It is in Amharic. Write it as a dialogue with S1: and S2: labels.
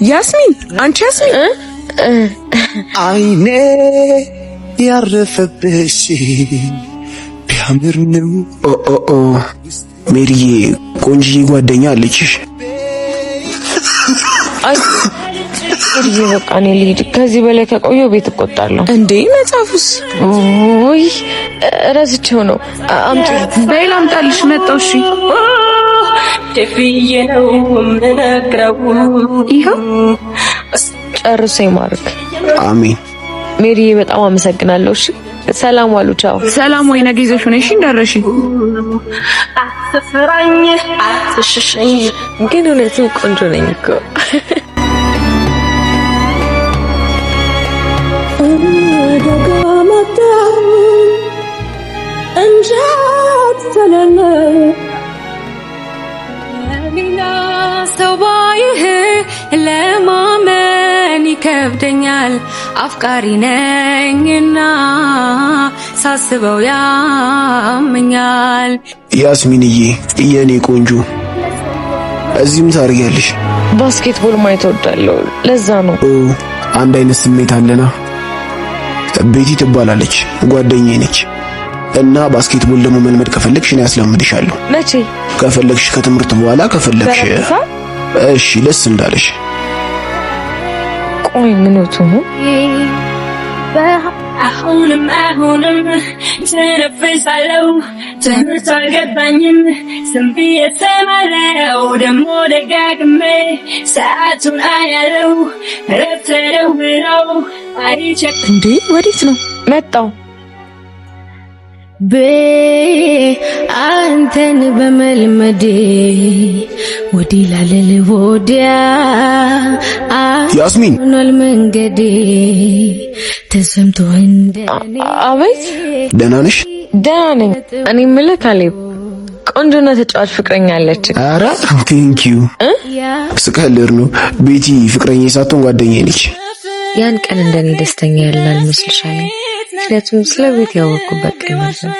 S1: ያስሚን አንቺ ያስሚን
S2: አይኔ ያረፈብሽ ቢያምር ነው። ኦ ሜሪዬ ቆንጆ ጓደኛ አለችሽ?
S3: አይ በቃ እኔ ልሂድ። ከዚህ በላይ ከቆየሁ ቤት እቆጣለሁ።
S1: እንዴ መጽሐፉስ?
S3: ኦይ ረስቼው ነው። አምጪ
S1: በይል አምጣልሽ። መጣሁ። እሺ
S4: ደፍዬ ነው የምነግረው።
S1: ይኸው
S3: ጨርሶ ይማርክ።
S2: አሜን።
S3: ሜሪዬ በጣም አመሰግናለሁ። እሺ ሰላም ዋሉ። ቻው።
S1: ሰላም ወይ ነገ ይዘሽ ነሽ እንዳረሽ።
S4: አትፍራኝ አትሽሸኝ።
S3: ግን እውነትም ቆንጆ ነኝ እኮ።
S4: እንጃት ሰለለ ሌላ ሰው ባይህ ለማመን ይከብደኛል። አፍቃሪ ነኝና ሳስበው ያመኛል።
S2: ያስሚንዬ የኔ ቆንጆ እዚህም ታርጊያለሽ?
S3: ባስኬትቦል ማየት እወዳለሁ። ለዛ ነው።
S2: አንድ አይነት ስሜት አለና። ቤቲ ትባላለች፣ ጓደኛዬ ነች። እና ባስኬትቦል ደግሞ መልመድ ከፈለግሽ እኔ ያስለምድሻለሁ።
S3: መቼ?
S2: ከፈለግሽ ከትምህርት በኋላ ከፈለግሽ። እሺ ደስ እንዳለሽ።
S3: ቆይ ምንቱ ነው?
S4: አሁንም ተነፍሳለሁ። ትምህርት አልገባኝም ዝም ብዬ ተማረው። ደግሞ ደጋግሜ ሰዓቱን አያለው። ረፍተው ብለው አይቸክ
S1: እንዴ ወዴት ነው?
S3: መጣው
S4: አንተን በመልመዴ ወዲህ ላለል ወዲያ
S2: ያስሚን
S4: ሆኗል መንገዴ ተሰምቶ እንደኔ።
S3: አቤት።
S2: ደህና ነሽ?
S3: ደህና ነኝ። እኔ የምልህ ካሌብ ቆንጆና ተጫዋች ፍቅረኛ አለች።
S2: ኧረ ቴንክ ዩ። ስቀልድ ነው። ቤቲ ፍቅረኛ ሳትሆን ጓደኛዬ ነች።
S3: ያን ቀን እንደኔ ደስተኛ ያለ አልመስልሻለሁ? ምክንያቱም ስለ ቤት ያወቅኩበት ቀን ነበር።